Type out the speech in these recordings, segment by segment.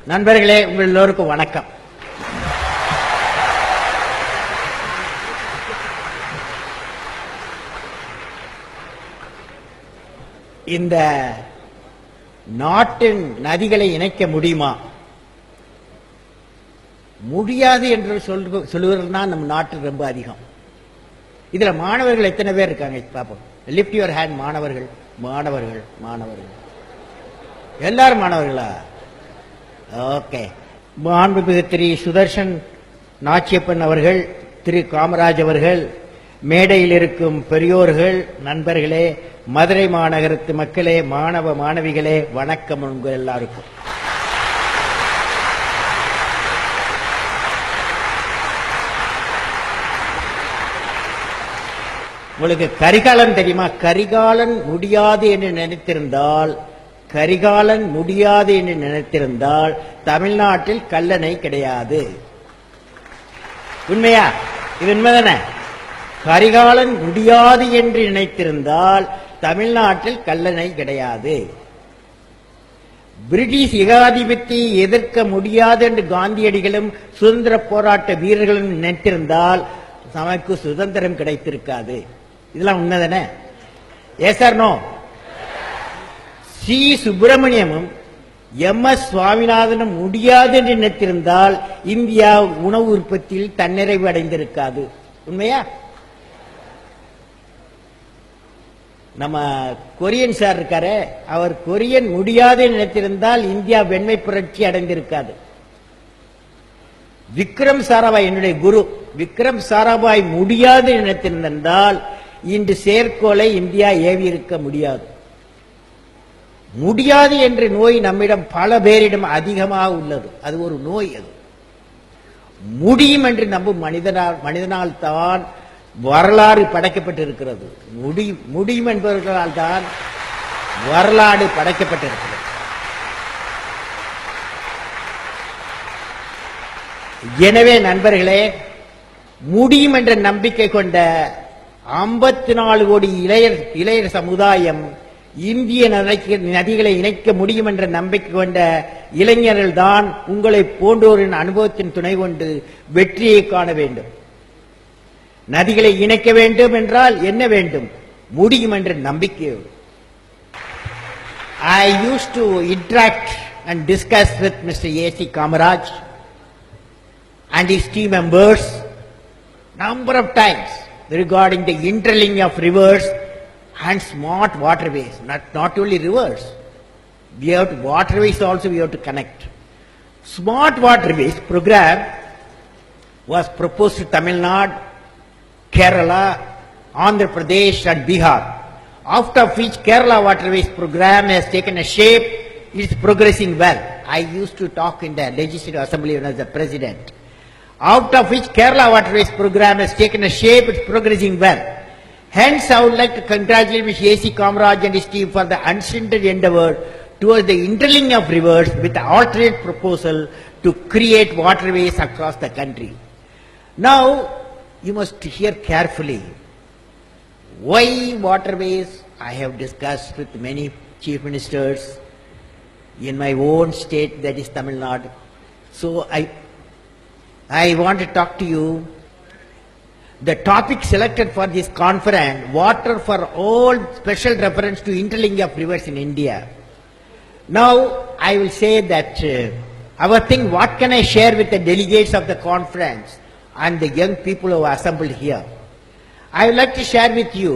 நண்பர்களே, உங்கள் எல்லோருக்கும் வணக்கம். இந்த நாட்டின் நதிகளை இணைக்க முடியுமா? முடியாது என்று சொல்லுவர்கள் தான் நம்ம நாட்டில் ரொம்ப அதிகம். இதுல மாணவர்கள் எத்தனை பேர் இருக்காங்க பாப்போம். Lift your hand. மாணவர்கள் மாணவர்கள் மாணவர்கள் எல்லாரும் மாணவர்களா? ஓகே. மாண்புமிகு திரு சுதர்ஷன் நாச்சியப்பன் அவர்கள், திரு காமராஜ் அவர்கள், மேடையில் இருக்கும் பெரியோர்கள், நண்பர்களே, மதுரை மாநகரத்து மக்களே, மாணவ மாணவிகளே, வணக்கம் உங்கள் எல்லாருக்கும். உங்களுக்கு கரிகாலன் தெரியுமா? கரிகாலன் முடியாது என்று நினைத்திருந்தால் தமிழ்நாட்டில் கல்லணை கிடையாது. உண்மையா? இது உண்மைதானே? கரிகாலன் முடியாது என்று நினைத்திருந்தால் தமிழ்நாட்டில் கல்லணை கிடையாது. பிரிட்டிஷ் ஏகாதிபத்தியை எதிர்க்க முடியாது என்று காந்தியடிகளும் சுதந்திர போராட்ட வீரர்களும் நினைத்திருந்தால் நமக்கு சுதந்திரம் கிடைத்திருக்காது. இதெல்லாம் உண்மைதானே? Yes or no? சி சுப்பிரமணியமும் எம்.எஸ். சுவாமிநாதனும் முடியாது என்று நினைத்திருந்தால் இந்தியா உணவு உற்பத்தியில் தன்னிறைவு அடைந்திருக்காது. உண்மையா? நம்ம கொரியன் சார் இருக்காரு, அவர் கொரியன் முடியாது நினைத்திருந்தால் இந்தியா வெண்மை புரட்சி அடைந்திருக்காது. விக்ரம் சாராபாய், என்னுடைய குரு விக்ரம் சாராபாய் முடியாது நினைத்திருந்தால் இன்று செயற்கோளை இந்தியா ஏவி இருக்க முடியாது. முடியாது என்ற நோய் நம்மிடம் பல பேரிடம் அதிகமாக உள்ளது. அது ஒரு நோய். அது முடியும் என்று நம்பும் மனிதனால் தான் வரலாறு படைக்கப்பட்டிருக்கிறது. முடியும் என்பவர்களால் தான் வரலாறு படைக்கப்பட்டிருக்கிறது. எனவே நண்பர்களே, முடியும் என்ற நம்பிக்கை கொண்ட 54 கோடி இளையர் சமுதாயம், இந்திய நதிகளை இணைக்க முடியும் என்ற நம்பிக்கை கொண்ட இளைஞர்கள் தான் உங்களை போன்றோரின் அனுபவத்தின் துணை கொண்டு வெற்றியை காண வேண்டும். நதிகளை இணைக்க வேண்டும் என்றால் என்ன வேண்டும்? முடியும் என்ற நம்பிக்கையோடு. I used to interact and discuss with Mr. A.C. Kamaraj and his team members number of times regarding the interlinking of rivers and smart waterways. Not only rivers, we have to, waterways also we have to connect. Smart waterways program was proposed to Tamil Nadu, Kerala, Andhra Pradesh and Bihar. After which Kerala waterways program has taken a shape, it is progressing well. I used to talk in the Legislative Assembly when I was the President. Out of which Kerala waterways program has taken a shape, it is progressing well. Hence, I would like to congratulate Mr. A.C. Kamaraj and his team for the unstinted endeavor towards the interlinking of rivers with the alternate proposal to create waterways across the country. Now, you must hear carefully. Why waterways? I have discussed with many chief ministers in my own state, that is Tamil Nadu. So, I want to talk to you. The topic selected for this conference, water for all, special reference to interlinking of rivers in India. Now, I will say that our thing, what can I share with the delegates of the conference and the young people who are assembled here? I would like to share with you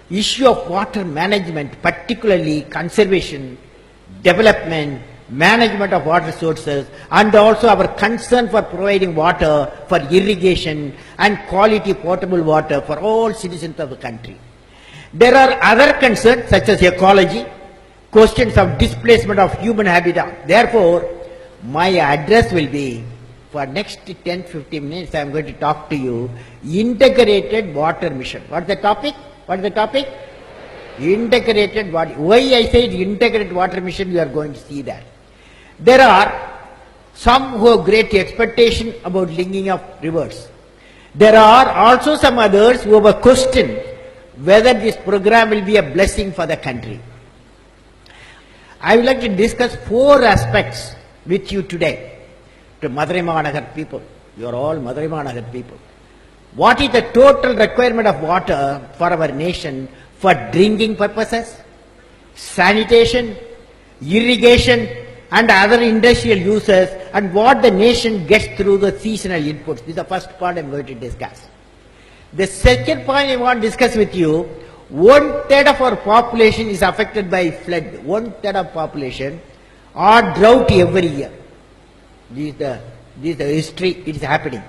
issue of water management, particularly conservation, development, management of water sources, and also our concern for providing water for irrigation and quality potable water for all citizens of the country. There are other concerns such as ecology, questions of displacement of human habitat. Therefore, my address will be, for next 10-15 minutes, I am going to talk to you, integrated water mission. What is the topic? What is the topic? Integrated water. Why I say integrated water mission, you are going to see that. There are some who have great expectation about linking of rivers. There are also some others who have a question whether this program will be a blessing for the country. I would like to discuss 4 aspects with you today, to Madurai Mahanagar people. You are all Madurai Mahanagar people. What is the total requirement of water for our nation for drinking purposes, sanitation, irrigation, and other industrial uses, and what the nation gets through the seasonal inputs? This is the first point I am going to discuss. The second point I want to discuss with you, 1/3 of our population is affected by flood. 1/3 of population or drought every year. This is the history, it is happening.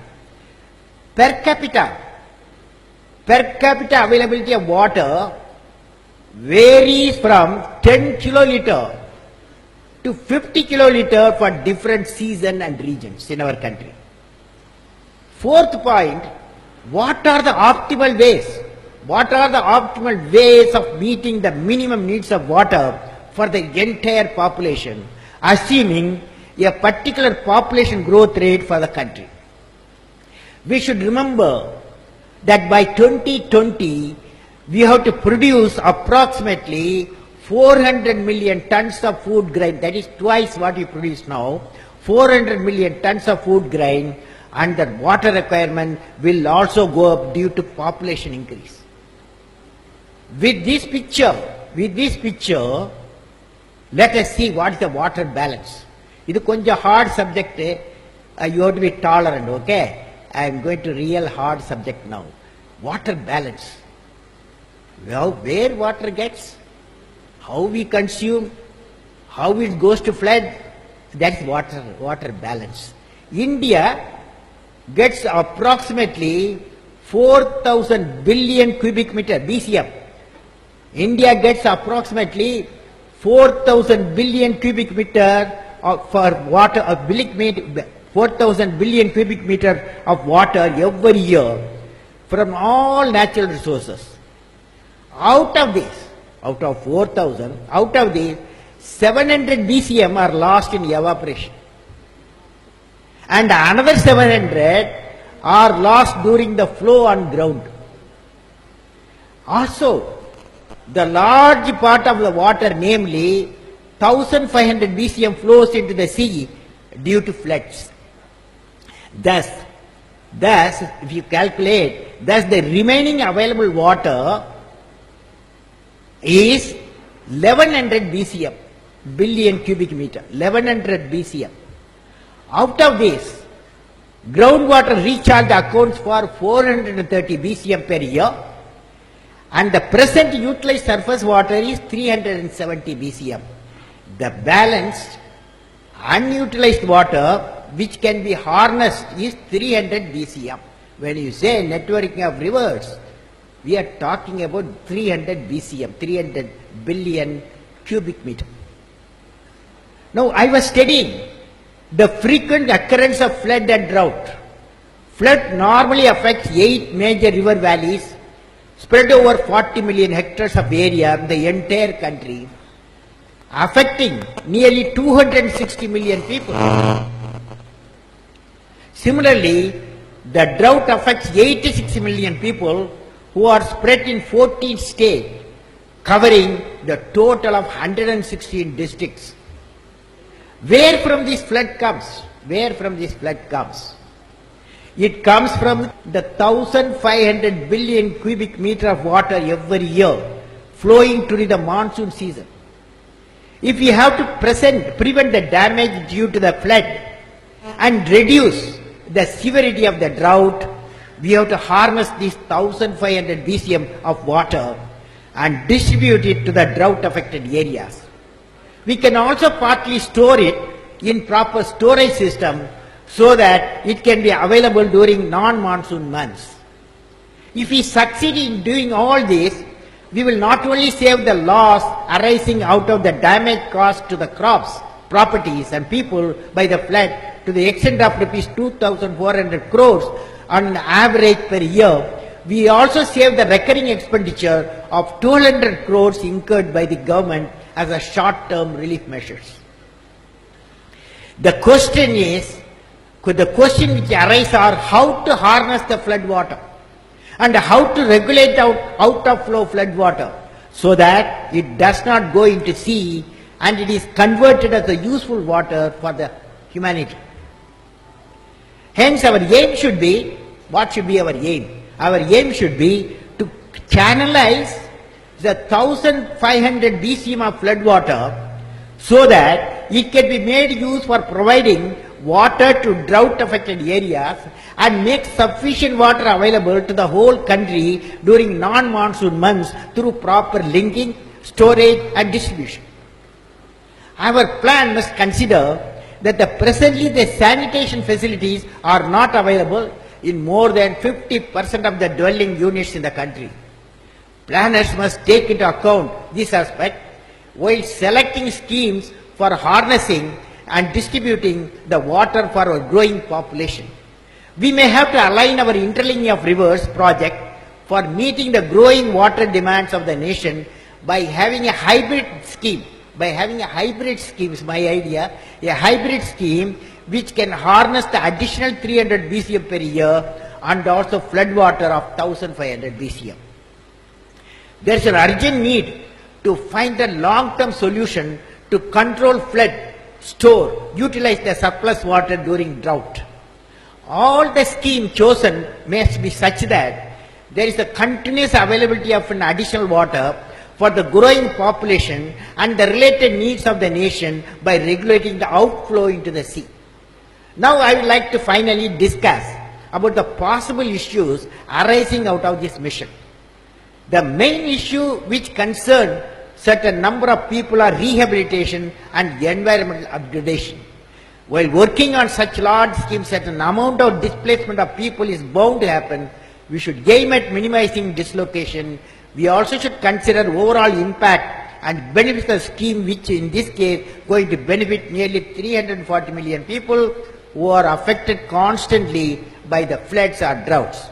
Per capita availability of water varies from 10 kiloliter to 50 kiloliter for different season and regions in our country. Fourth point, what are the optimal ways? What are the optimal ways of meeting the minimum needs of water for the entire population, assuming a particular population growth rate for the country? We should remember that by 2020, we have to produce approximately 400 million tons of food grain. That is twice what we produce now. 400 million tons of food grain, and the water requirement will also go up due to population increase. With this picture, let us see what is the water balance. This is a hard subject. You have to be tolerant, okay? I am going to real hard subject now. Water balance. Well, where water gets, how we consume, how it goes to flood, that's water balance. India gets approximately 4,000 billion cubic meter, BCM. India gets approximately 4,000 billion cubic meter for water, 4,000 billion cubic meter of water every year from all natural resources. Out of 4,000, out of these, 700 BCM are lost in evaporation. And another 700 are lost during the flow on ground. Also, the large part of the water, namely 1,500 BCM, flows into the sea due to floods. Thus, if you calculate, the remaining available water is 1100 BCM, billion cubic meter, 1100 BCM. Out of this, groundwater recharge accounts for 430 BCM per year, and the present utilized surface water is 370 BCM. The balanced unutilized water which can be harnessed is 300 BCM. When you say networking of rivers, we are talking about 300 BCM, 300 billion cubic meter. Now, I was studying the frequent occurrence of flood and drought. Flood normally affects 8 major river valleys spread over 40 million hectares of area in the entire country, affecting nearly 260 million people. Similarly, the drought affects 86 million people who are spread in 14 states, covering the total of 116 districts. Where from this flood comes? Where from this flood comes? It comes from the 1,500 billion cubic meter of water every year flowing during the monsoon season. If we have to prevent the damage due to the flood and reduce the severity of the drought, we have to harness these 1,500 BCM of water and distribute it to the drought affected areas. We can also partly store it in proper storage system so that it can be available during non-monsoon months. If we succeed in doing all this, we will not only save the loss arising out of the damage caused to the crops, properties and people by the flood to the extent of rupees 2,400 crores on average per year, we also save the recurring expenditure of 200 crores incurred by the government as a short-term relief measures. The question which arises are how to harness the flood water and how to regulate out of flow flood water so that it does not go into sea and it is converted as a useful water for the humanity. Hence, our aim should be, what should be our aim? Our aim should be to channelize the 1500 BCM of flood water so that it can be made use for providing water to drought affected areas and make sufficient water available to the whole country during non-monsoon months through proper linking, storage and distribution. Our plan must consider that presently the sanitation facilities are not available in more than 50% of the dwelling units in the country. Planners must take into account this aspect while selecting schemes for harnessing and distributing the water for our growing population. We may have to align our interlinking of rivers project for meeting the growing water demands of the nation by having a hybrid scheme. Is my idea, a hybrid scheme which can harness the additional 300 BCM per year and also flood water of 1500 BCM. There is an urgent need to find a long-term solution to control flood, store, utilize the surplus water during drought. All the schemes chosen must be such that there is a continuous availability of an additional water for the growing population and the related needs of the nation by regulating the outflow into the sea. Now I would like to finally discuss about the possible issues arising out of this mission. The main issue which concern certain number of people are rehabilitation and environmental upgradation. While working on such large schemes, certain amount of displacement of people is bound to happen. We should aim at minimizing dislocation. We also should consider overall impact and benefits of the scheme, which in this case going to benefit nearly 340 million people who are affected constantly by the floods or droughts.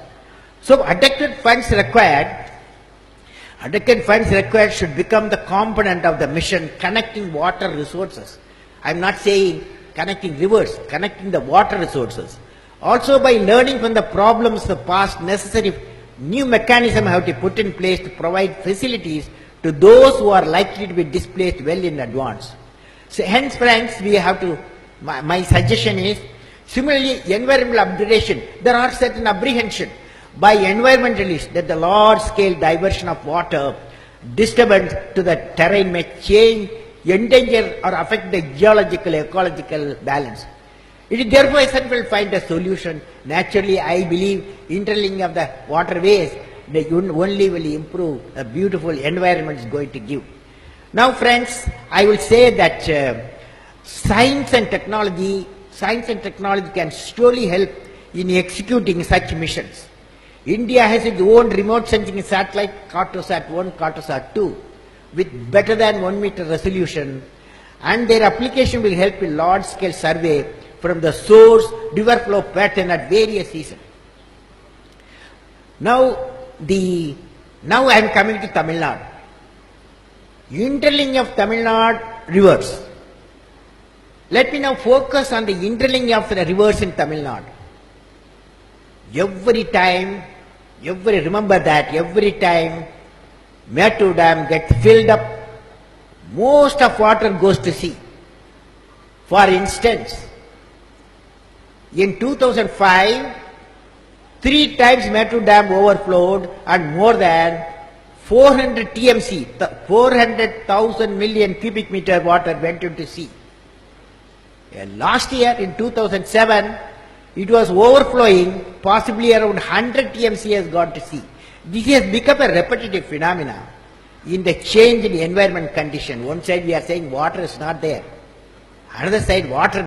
So adequate funds required should become the component of the mission connecting water resources. I am not saying connecting rivers, connecting the water resources. Also by learning from the problems of the past, necessary new mechanism have to put in place to provide facilities to those who are likely to be displaced well in advance. So hence friends, we have to, my suggestion is, similarly environmental upgradation, there are certain apprehension by environmentalists that the large scale diversion of water, disturbance to the terrain may change, endanger or affect the geological, ecological balance. It is therefore essential to find a solution. Naturally, I believe interlinking of the waterways only will improve a beautiful environment is going to give. Now friends, I will say that science and technology can surely help in executing such missions. India has its own remote sensing satellite, Cartosat-1, Cartosat-2, with better than 1 meter resolution, and their application will help in large scale survey from the source river flow pattern at various seasons. Now I am coming to Tamil Nadu. Interlinking of Tamil Nadu rivers. Let me now focus on the interlinking of the rivers in Tamil Nadu. Every time Mettur Dam gets filled up, most of water goes to sea. For instance, in 2005, 3 times Mettur Dam overflowed and more than 400 TMC, 400,000 million cubic meter water went into sea. Last year in 2007, it was overflowing, possibly around 100 TMC has gone to sea. This has become a repetitive phenomena in the change in environment condition. One side we are saying water is not there, another side water